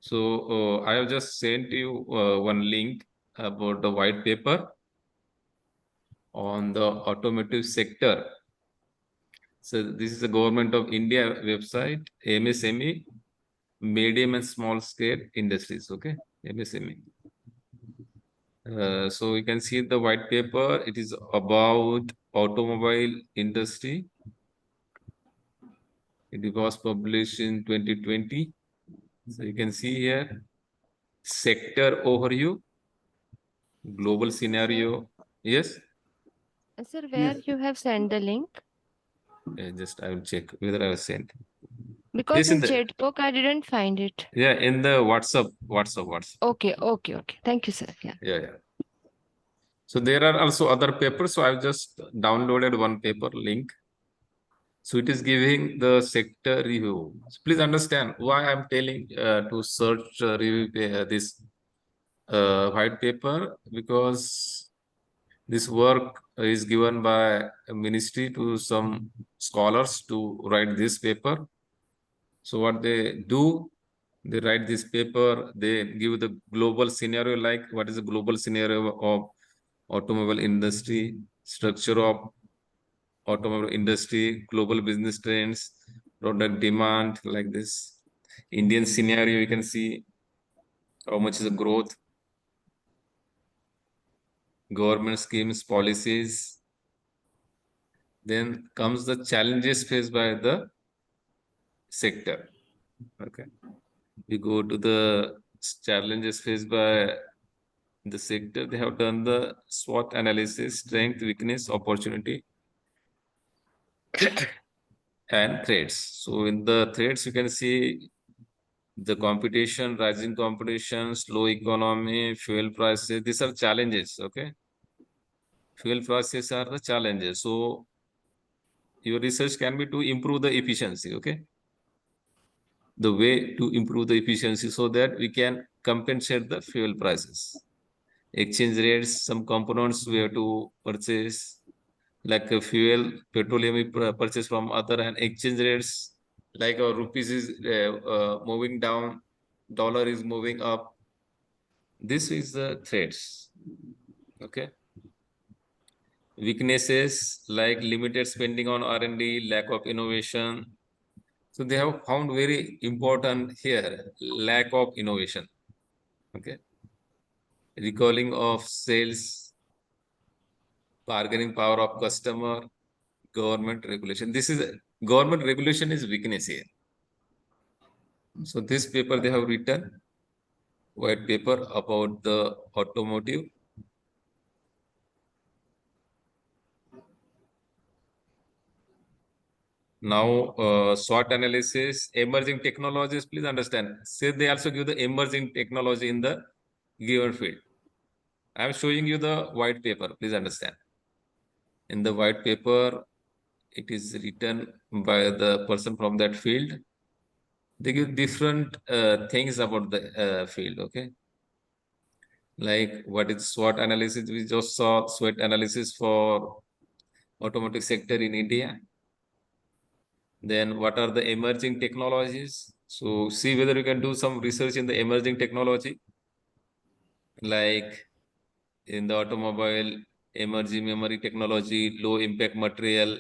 So I have just sent you one link about the white paper on the automotive sector. So this is the Government of India website, MSME, medium and small scale industries. Okay, MSME. So you can see the white paper. It is about automobile industry. It was published in 2020. So you can see here sector overview, global scenario. Yes. Sir, where Yes. you have sent the link? Just I will check whether I was sent. Because Yes, in Chatbook I didn't find it. in the WhatsApp. Okay. Thank you, sir. Yeah. Yeah. So there are also other papers. So I've just downloaded one paper link. So it is giving the sector review. So please understand why I'm telling to search review this white paper, because this work is given by a ministry to some scholars to write this paper. So what they do, they write this paper, they give the global scenario, like what is the global scenario of automobile industry, structure of automobile industry, global business trends, product demand, like this. Indian scenario, you can see how much is the growth, government schemes, policies. Then comes the challenges faced by the sector. Okay. We go to the challenges faced by the sector. They have done the SWOT analysis, strength, weakness, opportunity, and threats. So in the threats, you can see the competition, rising competition, slow economy, fuel prices. These are challenges. Okay. Fuel prices are the challenges. So your research can be to improve the efficiency. Okay. The way to improve the efficiency so that we can compensate the fuel prices. Exchange rates, some components we have to purchase, like a fuel, petroleum we purchase from other, and exchange rates, like our rupees is moving down, dollar is moving up. This is the threats. Okay. Weaknesses like limited spending on R&D, lack of innovation. So they have found very important here, lack of innovation. Okay. Recalling of sales, bargaining power of customer, government regulation. This is government regulation is weakness here. So this paper they have written, white paper about the automotive. Now, SWOT analysis, emerging technologies, please understand. Say they also give the emerging technology in the given field. I am showing you the white paper, please understand. In the white paper, it is written by the person from that field. They give different things about the field, okay? Like what is SWOT analysis? We just saw SWOT analysis for automotive sector in India. Then what are the emerging technologies? So see whether you can do some research in the emerging technology, like in the automobile, emerging memory technology, low impact material,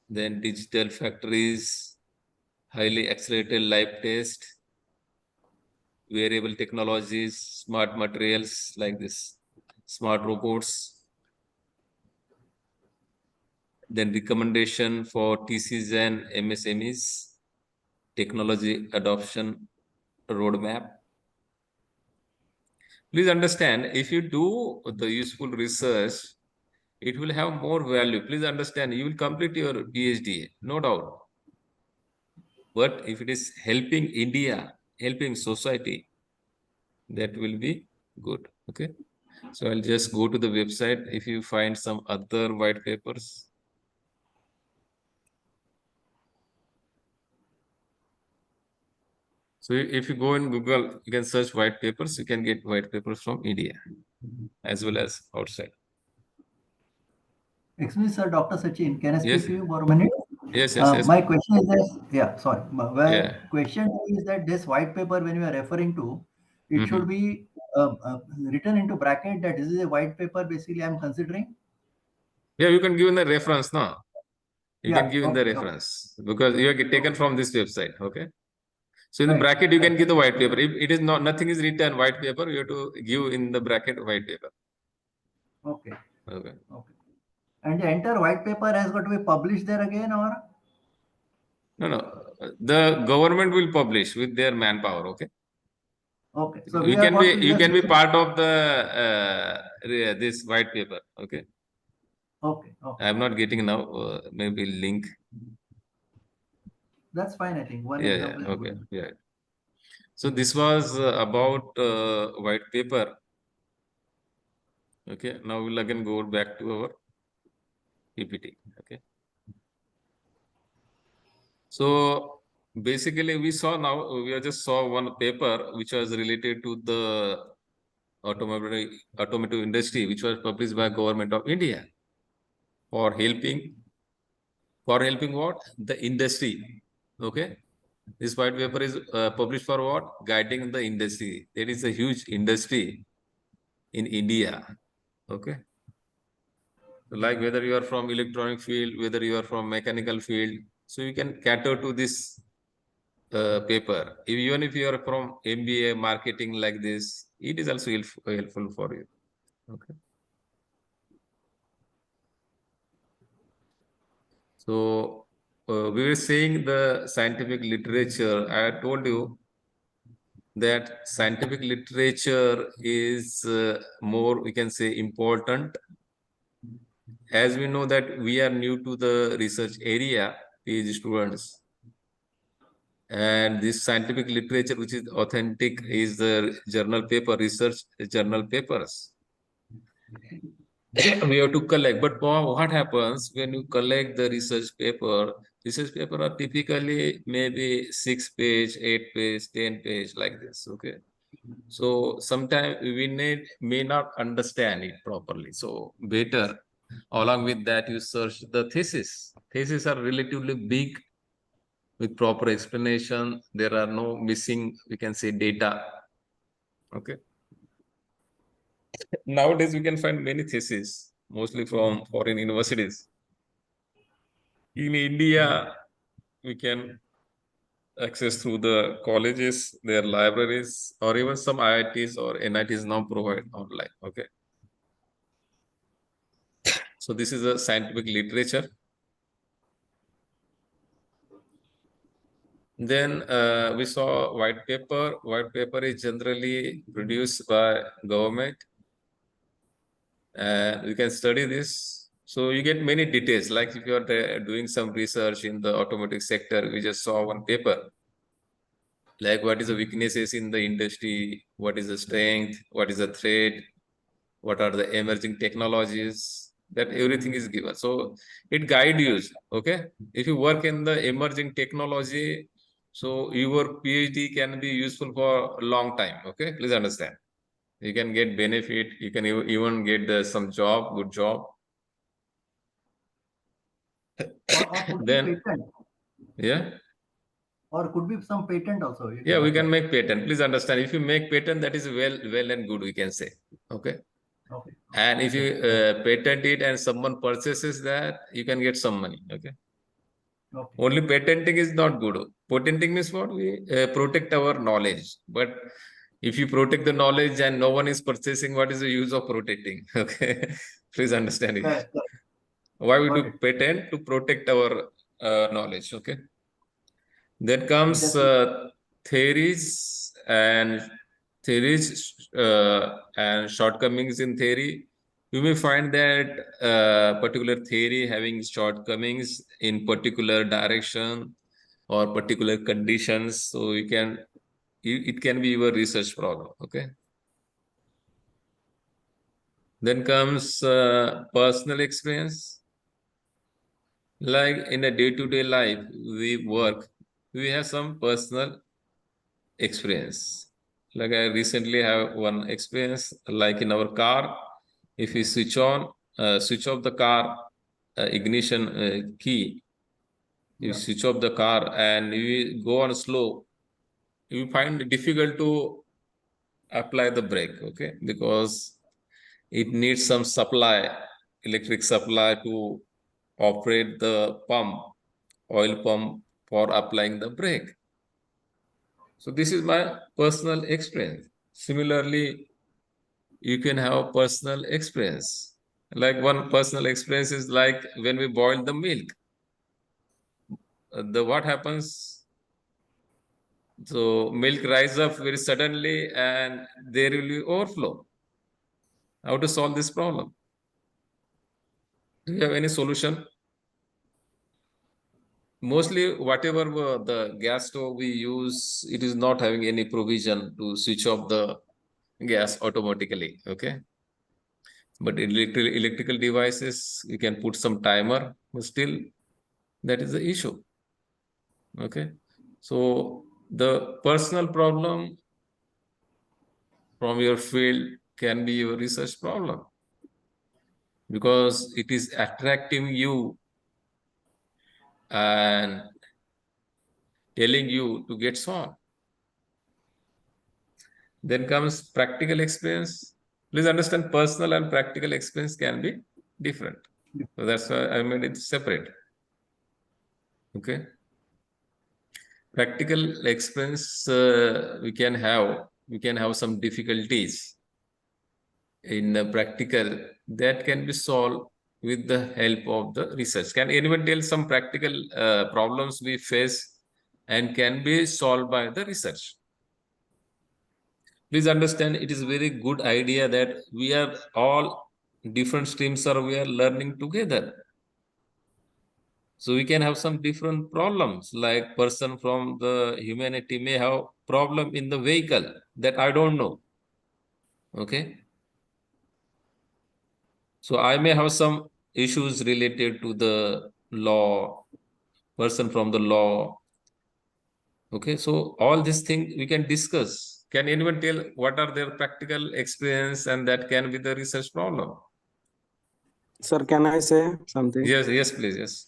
then digital factories, highly accelerated live test, wearable technologies, smart materials like this, smart robots. Then recommendation for TCs and MSMEs, technology adoption roadmap. Please understand, if you do the useful research, it will have more value. Please understand, you will complete your PhD, no doubt. But if it is helping India, helping society, that will be good. Okay. So I'll just go to the website. If you find some other white papers. So if you go in Google, you can search white papers. You can get white papers from India as well as outside. Excuse me, sir, Dr. Sachin, can I speak Yes. to you for a minute? Yes, yes, yes. My question is that, yeah, sorry. My Yeah. question is that this white paper, when you are referring to, it should Mhm. be written into bracket that this is a white paper, basically, I'm considering. Yeah, you can give in the reference, no? You can Yeah, give in the okay, okay, reference because you are taken okay. from this website. Okay. So in the Right, bracket, you can right. give the white paper. If it is not, nothing is written white paper, you have to give in the bracket white paper. Okay, Okay. okay. And the entire white paper has got to be published there again, or? No, no. The government will publish with their manpower. Okay. Okay, so we have got to You just can be read. part of the this white paper. Okay. Okay, okay. I'm not getting now. Maybe link. That's fine, I think. One Yeah, yeah. example is good Okay. enough. Yeah. So this was about white paper. Okay. Now we'll again go back to our PPT. Okay. So basically, we just saw one paper which was related to the automotive industry, which was published by Government of India for helping what the industry. Okay, this white paper is published for what, guiding the industry. There is a huge industry in India. Okay, so like whether you are from electronic field, whether you are from mechanical field, so you can cater to this paper. Even if you are from MBA marketing like this, it is also helpful for you. Okay. So we were saying the scientific literature. I told you that scientific literature is more, we can say, important. As we know that we are new to the research area, PhD students, and this scientific literature, which is authentic, is the journal paper, research journal papers. We have to collect. But what happens when you collect the research paper? Research paper are typically maybe 6 page, 8 page, 10 page, like this. Okay. So sometimes we may not understand it properly. So better, along with that, you search the thesis. Theses are relatively big with proper explanation. There are no missing, we can say, data. Okay. Nowadays, we can find many theses, mostly from foreign universities. In India, we can access through the colleges, their libraries, or even some IITs or NITs now provide online. Okay. So this is a scientific literature. Then we saw white paper. White paper is generally produced by government, and you can study this. So you get many details. Like if you are doing some research in the automotive sector, we just saw one paper. Like what is the weaknesses in the industry, what is the strength, what is the threat, what are the emerging technologies, that everything is given. So it guide you. Okay, if you work in the emerging technology, so your PhD can be useful for a long time. Okay, please understand. You can get benefit, you can even get some job, good job. Or could be Then patent. yeah. Or could be some patent also you Yeah, can we can apply. make patent. Please understand. If you make patent, that is well and good, we can say. Okay. Okay. And if you Okay. Okay. patent it and someone purchases that, you can get some money. Okay. Okay. Only patenting is not good. Patenting means what? We protect our knowledge. But if you protect the knowledge and no one is purchasing, what is the use of protecting? Okay. Please understand it. Correct. Why we Got do it. patent? To protect our knowledge. Okay. Then comes Just theories and shortcomings in theory. You may find that particular theory having shortcomings in particular direction or particular conditions. So it can be your research problem. Okay. Then comes personal experience. Like in a day-to-day life, we have some personal experience. Like I recently have one experience, like in our car, if we switch off the car ignition key, You switch off the car and you go on slow, you find it difficult to apply the brake, okay? Because it needs some supply, electric supply to operate the pump, oil pump for applying the brake. So this is my personal experience. Similarly, you can have personal experience. Like one personal experience is like when we boil the milk. What happens? So milk rise up very suddenly and there will be overflow. How to solve this problem? Do you have any solution? Mostly whatever the gas stove we use, it is not having any provision to switch off the gas automatically, okay? But electrical devices, you can put some timer, but still that is the issue, okay? So the personal problem from your field can be your research problem because it is attracting you and telling you to get solved. Then comes practical experience. Please understand, personal and practical experience can be different. So that's why I made it separate. Okay. Practical experience, we can have some difficulties in practical that can be solved with the help of the research. Can anyone tell some practical problems we face and can be solved by the research? Please understand, it is a very good idea that we are all different streams or we are learning together. So we can have some different problems, like person from the humanity may have problem in the vehicle that I don't know. Okay. So I may have some issues related to the law, person from the law. Okay. So all these things we can discuss. Can anyone tell what are their practical experience and that can be the research problem? Sir, can I say something? Yes, please, yes.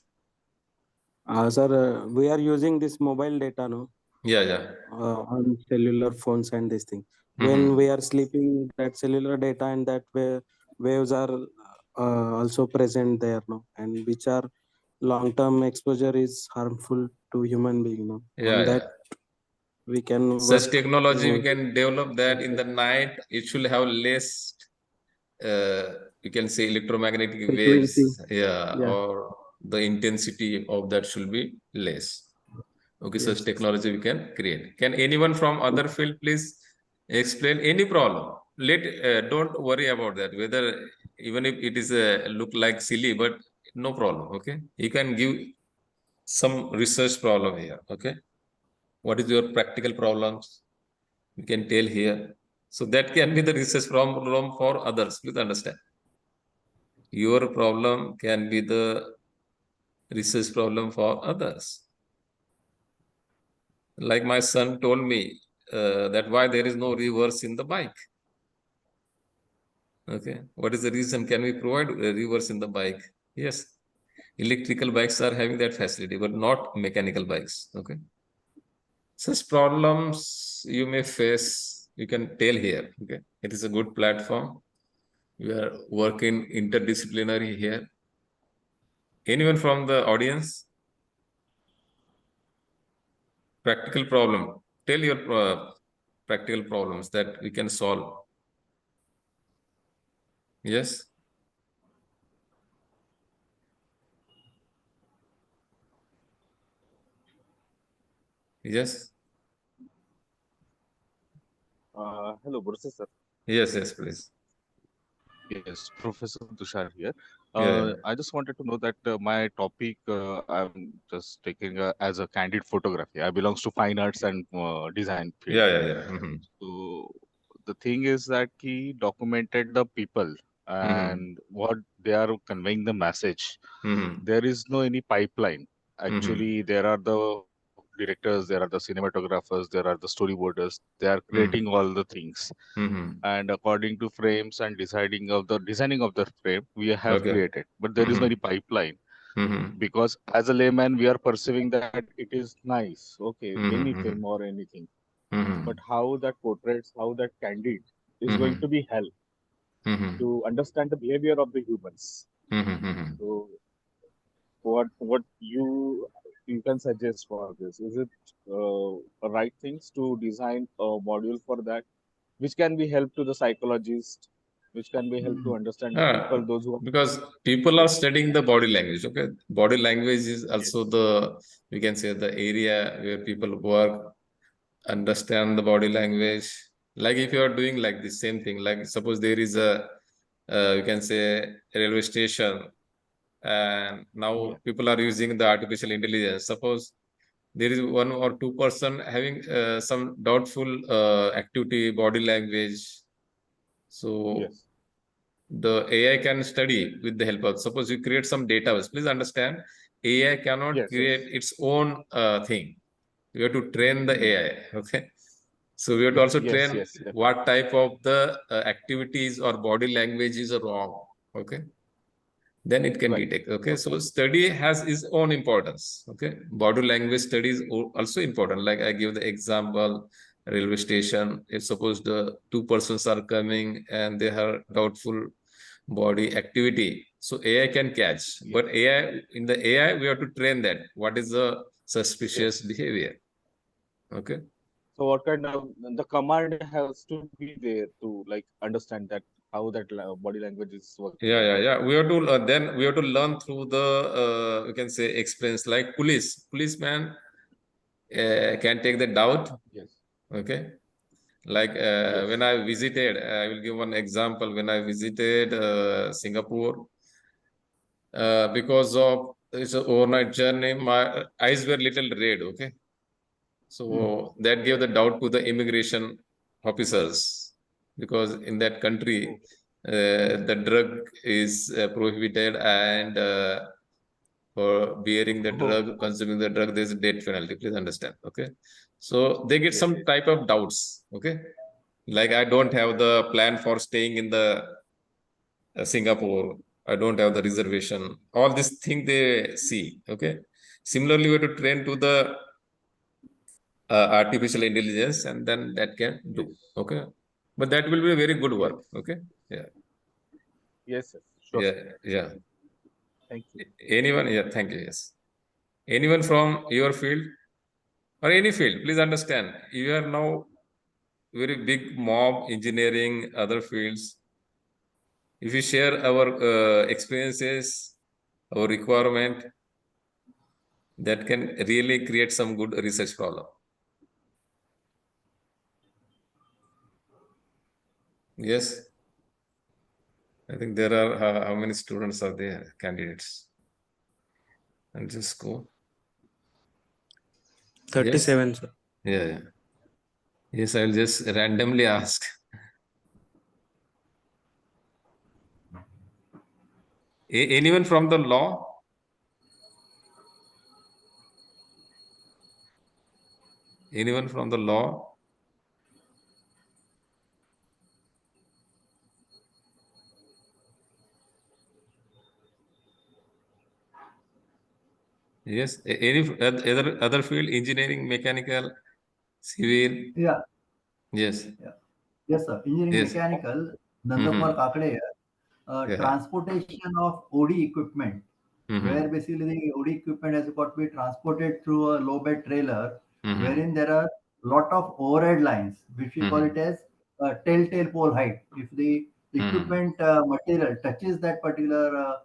Sir, we are using this mobile data, no? Yeah. On cellular phones and this thing. When we are sleeping, that cellular data and that waves are also present there, no? And which are long-term exposure is harmful to human being, no? On that, we can Such work, technology we can develop that in the night it should have less you can say electromagnetic frequency. waves, or the intensity of that should be less. Okay, Yes. such technology we can create. Can anyone from other field please explain any problem? Don't worry about that, whether even if it is look like silly, but no problem. Okay, you can give some research problem here. Okay, what is your practical problems? You can tell here. So that can be the research problem for others. Please understand. Your problem can be the research problem for others. Like my son told me that why there is no reverse in the bike. Okay. What is the reason? Can we provide a reverse in the bike? Yes. Electrical bikes are having that facility, but not mechanical bikes. Okay. Such problems you may face, you can tell here. Okay. It is a good platform. We are working interdisciplinary here. Anyone from the audience? Practical problem. Tell your practical problems that we can solve. Yes. Yes. Hello, Bursa sir. Yes, please. Yes, Professor Tushar here. Yeah. I just wanted to know that my topic I'm just taking as a candid photography. I belongs to fine arts and design field. Yeah. So the thing is that he documented the people and what they are conveying the message. There is no any pipeline. Actually, there are the directors, there are the cinematographers, there are the storyboarders. They are creating all the things. And according to frames and designing of the frame we have Okay. created, but there is no any pipeline. Because as a layman, we are perceiving that it is nice, okay, Mhm, any mhm. film or anything. Mhm, But how that portrays, how that candid is going mhm, to be hell mhm, to understand the behavior of the humans. mhm, mhm. So what you can suggest for this? Is it a right things to design a module for that, which can be help to the psychologist, which can be help to understand the people, those who are Because people are studying the body language. Okay, body language is also yes, the, we can say, the area where people work, understand the body language. Like if you are doing like the same thing, like suppose there is a, you can say, a railway station, and now yeah, people are using the artificial intelligence. Suppose there is one or two person having some doubtful activity, body language. So yes, the AI can study with the help of, suppose you create some database. Please understand, AI cannot yes, create yes. its own thing. We have to train the Hmm. AI. Okay. So we have to also Yes, train yes, definitely. what type of the activities or body language is wrong. Okay. Then it can Right. detect. Okay. Okay. So study has its own importance. Okay. Body language studies also important. Like I give the example, railway station. If suppose the two persons are coming and they have doubtful body activity, so AI can catch. Yes, But AI, in the AI, we have to train that. What is the suspicious yes. behavior? Okay. So what kind of the command has to be there to like understand that how that body language is working Yeah, and yeah, all. yeah. We have to then we have to learn through the we can say experience. Like policeman can take the doubt. Yes, Okay, like when yes. I visited, I will give one example. When I visited Singapore, because of it's an overnight journey, my eyes were little red. Okay, so that gave the doubt to the immigration officers, because in that country Okay. the drug is prohibited, and for bearing the drug, Okay. consuming the drug, there's a death penalty. Please understand. Okay. So they get Yes. some type of doubts. Okay. Like I don't have the plan for staying in the Singapore. I don't have the reservation. All this thing they see. Okay. Similarly, we have to train to the artificial intelligence, and then that can do. Yes. Okay. But that will be a very good work. Yes. Okay. Yeah. Yes. Yes. Sure. Yeah. Yeah. Thank you. Anyone? Yeah. Thank you. Yes. Anyone from your field or any field, please understand, you are now very big mob, engineering, other fields. If you share our experiences, our requirement, that can really create some good research problem. Yes, I think there are how many students are there, candidates? And just go. Yes. 37, sir. Yeah, yeah. Yes, I'll just randomly ask. Anyone from the law? Anyone from the law? Yes. Any other field, engineering, mechanical, civil? Yeah, Yes. yeah. Yes, sir. Engineering Yes. mechanical, Nandapur Mm-hmm. Kakade here. Yeah. Transportation of OD equipment, where Mm-hmm. basically the OD equipment has got to be transported through a low bed trailer, Mm-hmm. wherein there are lot of overhead lines, which we call Mm-hmm. it as telltale pole height. If the Mm-hmm. equipment material touches that particular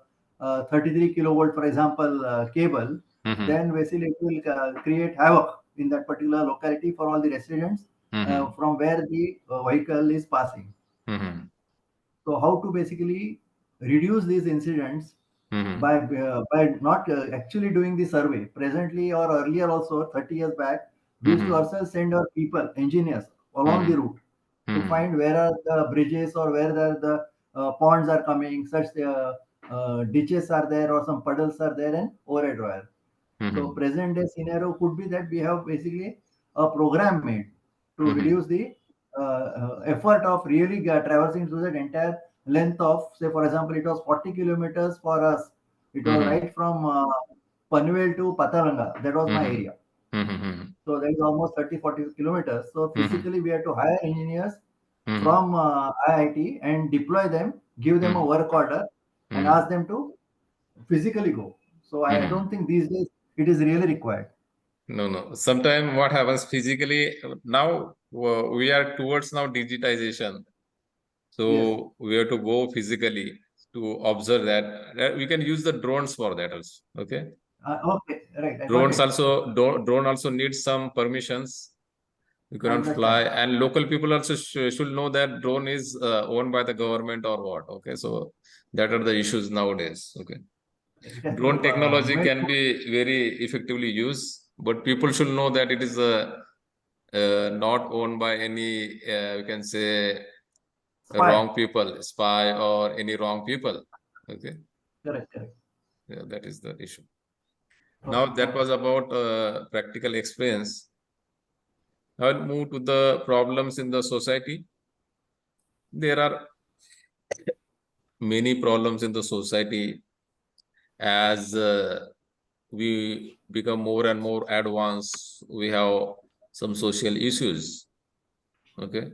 33 kilovolt, for example, cable, Mm-hmm. then basically it will create havoc in that particular locality for all the residents Mm-hmm. from where the vehicle is passing. Mm-hmm. So how to basically reduce these incidents Mm-hmm. by not actually doing the survey. Presently or earlier also, 30 years back, we used to Mm-hmm. ourselves send our people, engineers, along Mm-hmm. the route to Mm-hmm. find where are the bridges or where are the ponds are coming, such ditches are there or some puddles are there and overhead wire. So Mm-hmm. present day scenario could be that we have basically a program made to Mm-hmm. reduce the effort of really traversing through that entire length of, say, for example, it was 40 kilometers for us It was right from Panvel to Patalanga. That was my area. So that is almost 30-40 kilometers. So physically, we had to hire engineers from IIT and deploy them, give them a work order, and ask them to physically go. So I don't think these days it is really required. No. Sometimes what happens physically, now we are towards now digitization. So Yes. we have to go physically to observe that. We can use the drones for that also. Okay. Okay, right. I got Drones it. also, drone also needs some permissions. You cannot Understand. fly, and local people also should know that drone is owned by the government or what. Okay, so that are the issues nowadays. Okay, It has drone to, technology made- can be very effectively used, but people should know that it is not owned by any we can say Spy. wrong people, spy or any wrong people. Okay, Correct. yeah, that is the issue. Okay, Now that okay. was about practical experience. I will move to the problems in the society. There are many problems in the society as we become more and more advanced. We have some social issues. Okay,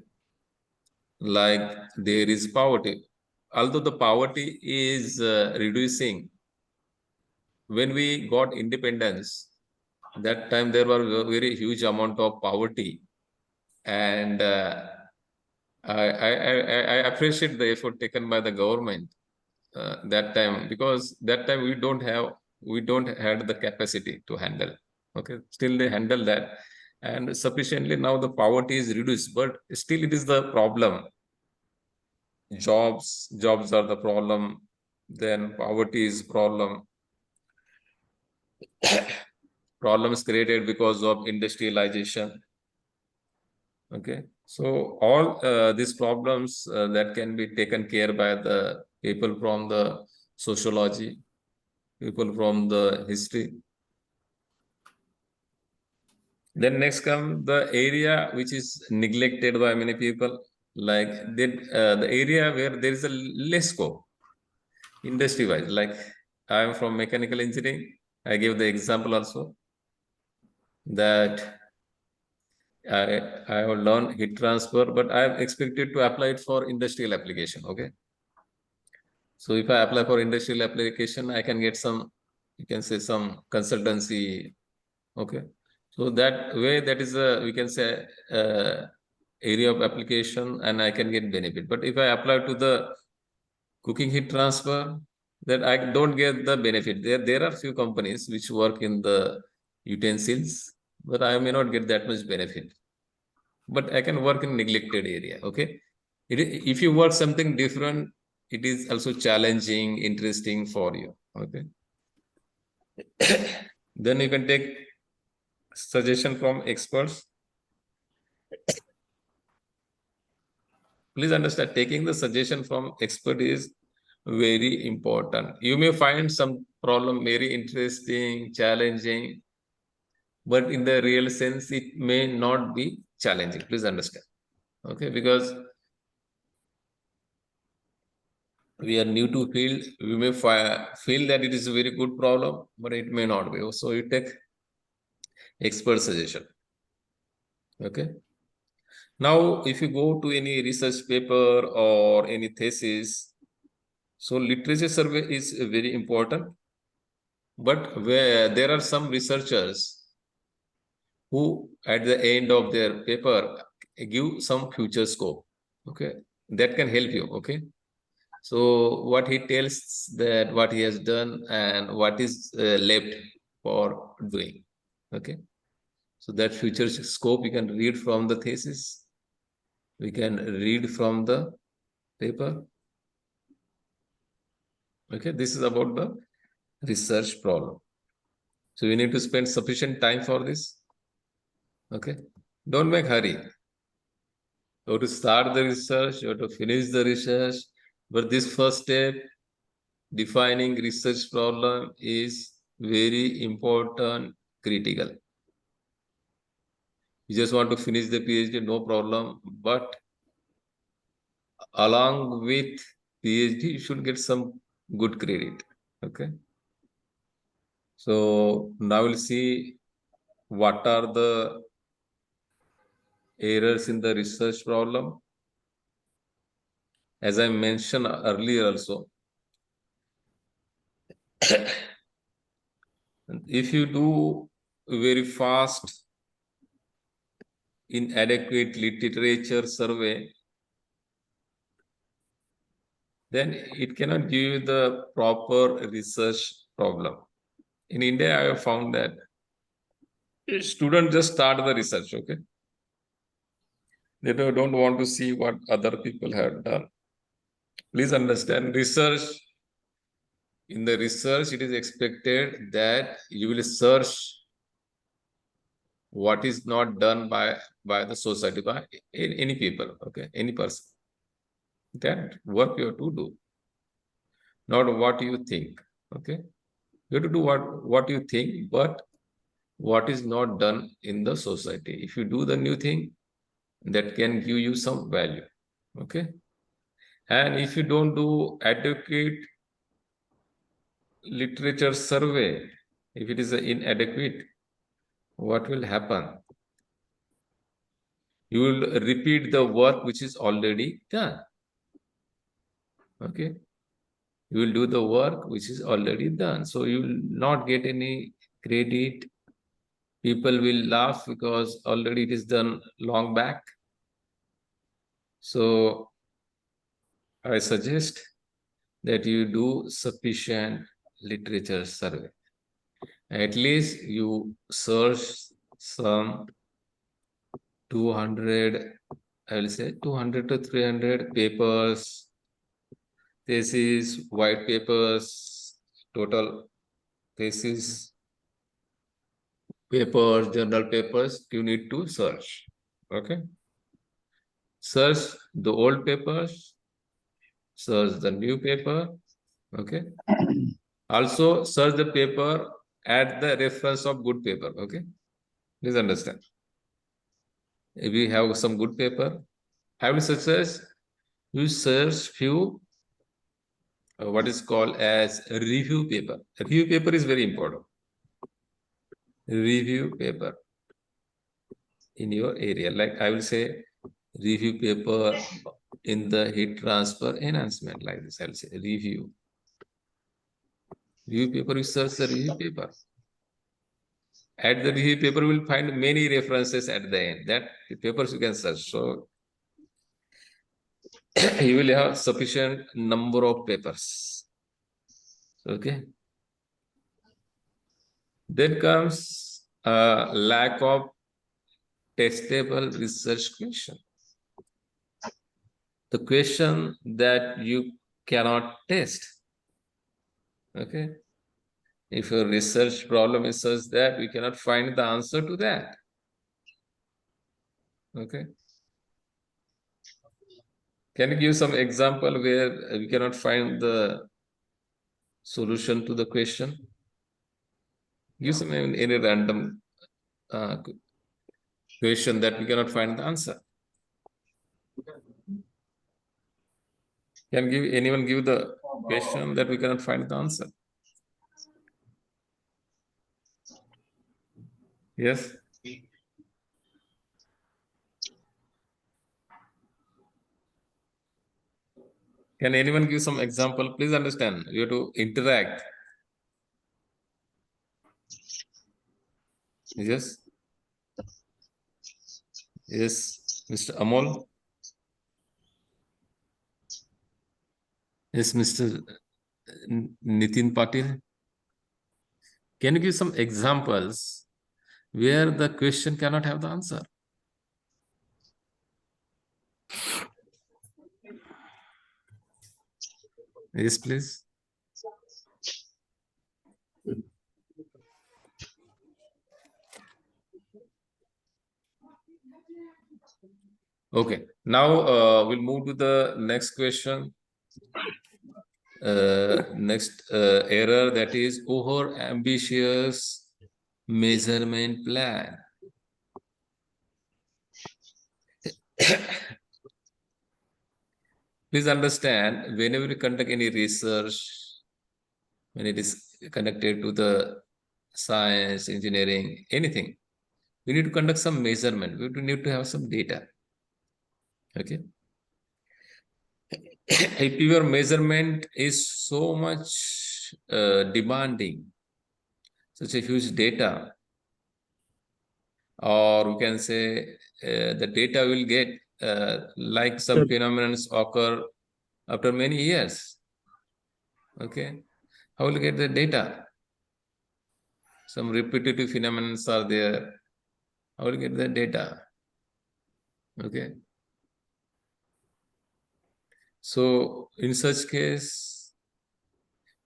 like there is poverty. Although the poverty is reducing, when we got independence, that time there were a very huge amount of poverty, and I appreciate the effort taken by the government that time, because that time we don't had the capacity to handle. Okay, still they handle that, and sufficiently now the poverty is reduced, but still it is the problem. Jobs are the problem, then poverty is problem. Problems created because of industrialization. Okay, so all these problems that can be taken care by the people from the sociology, people from the history. Then next come the area which is neglected by many people, like the area where there is a less scope industry wise. Like I am from mechanical engineering, I give the example also that I have learned heat transfer, but I am expected to apply it for industrial application. Okay. So if I apply for industrial application, I can get some, you can say some consultancy. Okay. So that way, that is a, we can say area of application, and I can get benefit. But if I apply to the cooking heat transfer, then I don't get the benefit. There are few companies which work in the utensils, but I may not get that much benefit. But I can work in neglected area. Okay. If you work something different, it is also challenging, interesting for you. Okay. Then you can take suggestion from experts. Please understand, taking the suggestion from expert is very important. You may find some problem very interesting, challenging, but in the real sense, it may not be challenging. Please understand. Okay, because we are new to field, we may feel that it is a very good problem, but it may not be. So you take expert suggestion. Okay. Now, if you go to any research paper or any thesis, so literature survey is very important. But where there are some researchers who, at the end of their paper, give some future scope. Okay, that can help you. Okay, so what he tells that what he has done and what is left for doing. Okay, so that future scope you can read from the thesis. We can read from the paper. Okay, this is about the research problem. So we need to spend sufficient time for this. Okay, don't make hurry. You have to start the research, you have to finish the research. But this first step, defining research problem, is very important, critical. You just want to finish the PhD, no problem. But along with PhD, you should get some good credit. Okay. So now we'll see what are the errors in the research problem. As I mentioned earlier also, if you do very fast inadequate literature survey, then it cannot give you the proper research problem. In India, I have found that students just start the research, okay? They don't want to see what other people have done. Please understand, in the research, it is expected that you will search what is not done by the society, by any people, okay, any person. That work you have to do, not what you think, okay? You have to do what you think, but what is not done in the society. If you do the new thing, that can give you some value, okay? And if you don't do adequate literature survey, if it is inadequate, what will happen? You will repeat the work which is already done, okay? You will do the work which is already done. So you will not get any credit. People will laugh because already it is done long back. So I suggest that you do sufficient literature survey. At least you search some 200, I will say 200 to 300 papers, thesis, white papers, total thesis, papers, journal papers, you need to search, okay? Search the old papers, search the new paper, okay? Also search the paper at the reference of good paper, okay? Please understand. If we have some good paper, I will suggest you search few what is called as a review paper. A review paper is very important. Review paper in your area, like I will say review paper in the heat transfer enhancement, like this I will say review. Review paper, you search the review paper. At the review paper, you will find many references at the end. That papers you can search. So you will have sufficient number of papers. Okay. Then comes lack of testable research question. The question that you cannot test. Okay. If your research problem is such that we cannot find the answer to that. Okay. Can you give some example where we cannot find the solution to the question? Give some any random question that we cannot find the answer. Can anyone give the question that we cannot find the answer? Yes. Can anyone give some example? Please understand, you have to interact. Yes. Yes, Mr. Amol. Yes, Mr. Nitin Patil. Can you give some examples where the question cannot have the answer? Yes, please. Okay, now we'll move to the next question. Next error, that is over ambitious measurement plan. Please understand, whenever you conduct any research, when it is connected to the science, engineering, anything. We need to conduct some measurement. We need to have some data. Okay. If your measurement is so much demanding, such a huge data, or we can say the data will get like some phenomena occur after many years. Okay. How will you get the data? Some repetitive phenomena are there. How will you get the data? Okay. So in such case,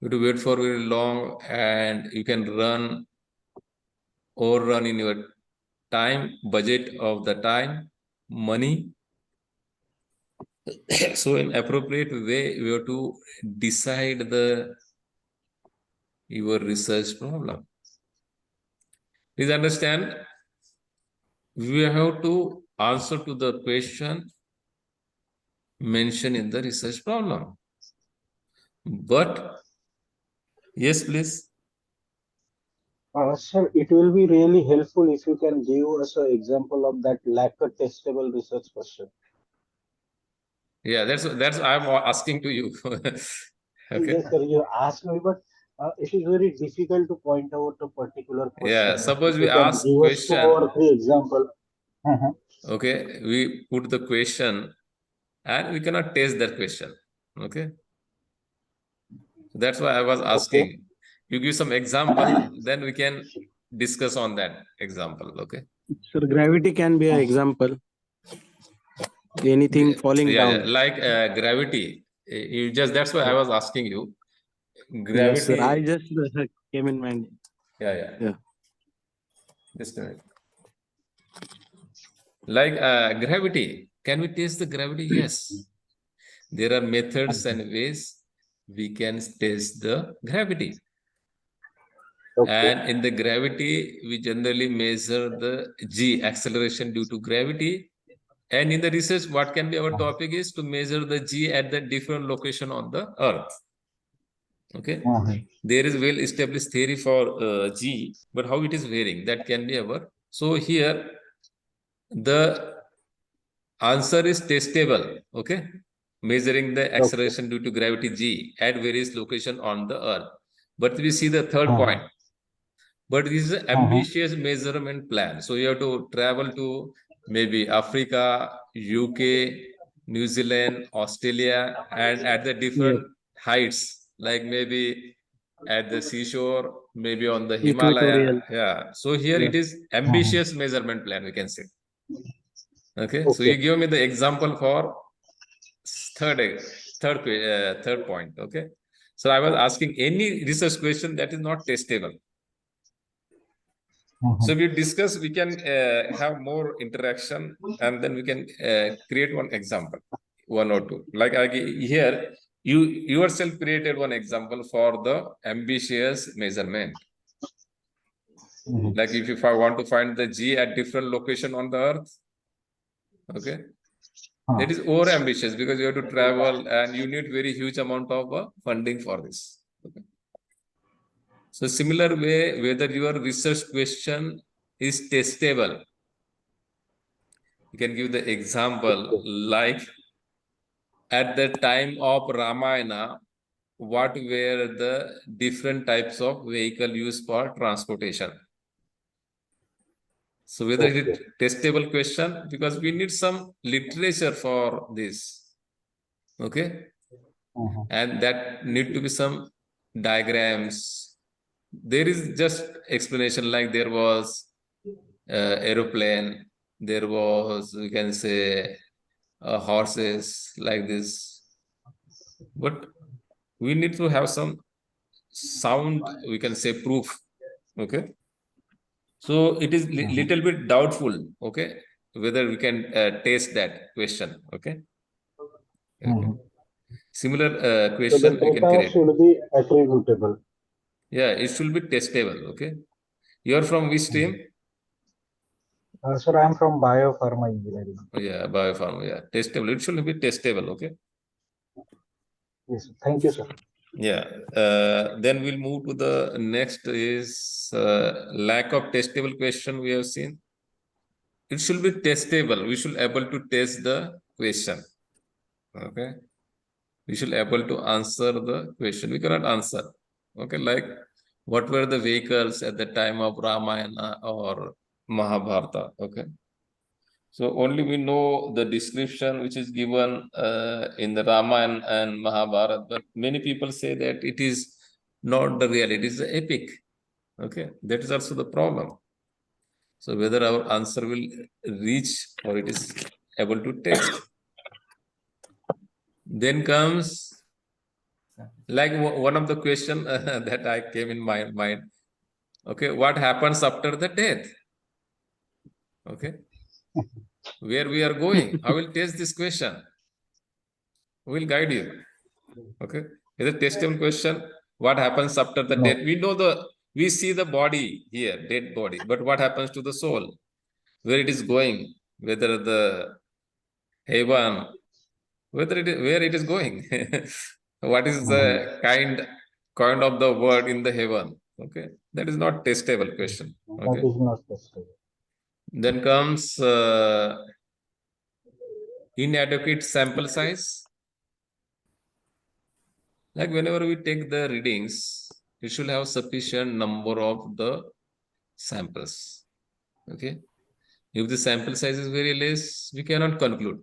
you have to wait for very long, and you can overrun in your time, budget of the time, money. So in appropriate way, we have to decide your research problem. Please understand, we have to answer to the question mentioned in the research problem. But yes, please. Sir, it will be really helpful if you can give us an example of that lack of testable research question. Yeah, that's I'm asking to you. Okay. Yes, sir, you asked me, but it is very difficult to point out a particular question. Yeah, suppose If we you can ask give us 2 or 3 example. Okay, we put the question and we cannot test that question. Okay. That's why I was asking. Okay. You give some example, then we can discuss on that example. Okay. Sir, gravity can be an example. Anything falling down. Yeah, like gravity. You just that's why I was asking you. Gravity. Yes, sir. I just came in mind. Yeah. Just a minute. Like gravity. Can we test the gravity? Yes. There are methods and ways we can test the gravity. Okay. And in the gravity, we generally measure the G, acceleration due to gravity. And in the research, what can be our topic is to measure the G at the different location on the Earth. Okay. There is well-established theory for G, but how it is varying, that can be our. So here, the answer is testable. Okay. Measuring the acceleration due to gravity G at various locations on the Earth. But we see the third point. But this is an ambitious measurement plan. So you have to travel to maybe Africa, UK, New Zealand, Australia, and at the different heights, like maybe at the seashore, maybe on the Himalaya. Equatorial. Yeah. So here it is ambitious measurement plan, we can say. Okay. So you give me the example for third point. Okay. So I was asking any research question that is not testable. So we discuss, we can have more interaction, and then we can create one example, 1 or 2. Like here, you yourself created one example for the ambitious measurement. Like if I want to find the G at different location on the Earth, okay, that is over ambitious because you have to travel and you need very huge amount of funding for this. Okay. So similar way, whether your research question is testable, you can give the example like at the time of Ramayana, what were the different types of vehicle used for transportation? So whether it is testable question, because we need some literature for this. Okay. And that need to be some diagrams. There is just explanation like there was aeroplane, there was, we can say, horses like this. But we need to have some sound, we can say, proof. Okay. So it is little bit doubtful, okay, whether we can test that question. Okay. Similar question So we can create. should be attributable. Yeah, it should be testable. Okay. You are from which stream? Sir, I am from biopharma engineering. Yeah, biopharma. Yeah, testable. It should be testable. Okay. Yes, thank you, sir. Yeah. Then we'll move to the next is lack of testable question we have seen. It should be testable. We should able to test the question. Okay. We should able to answer the question. We cannot answer. Okay. Like what were the vehicles at the time of Ramayana or Mahabharata? Okay. So only we know the description which is given in the Ramayana and Mahabharata, but many people say that it is not the real, it is the epic. Okay, that is also the problem. So whether our answer will reach or it is able to test. Then comes like one of the question that I came in my mind. Okay, what happens after the death? Okay, where we are going? I will test this question. We will guide you. Okay, it's a testable question. What happens after the death? We see the body here, dead body, but what happens to the soul? Where it is going? Whether the heaven, where it is going? What is the kind of the word in the heaven? Okay, that is not testable question. Okay, That is not testable. then comes inadequate sample size. Like whenever we take the readings, we should have sufficient number of the samples. Okay. If the sample size is very less, we cannot conclude.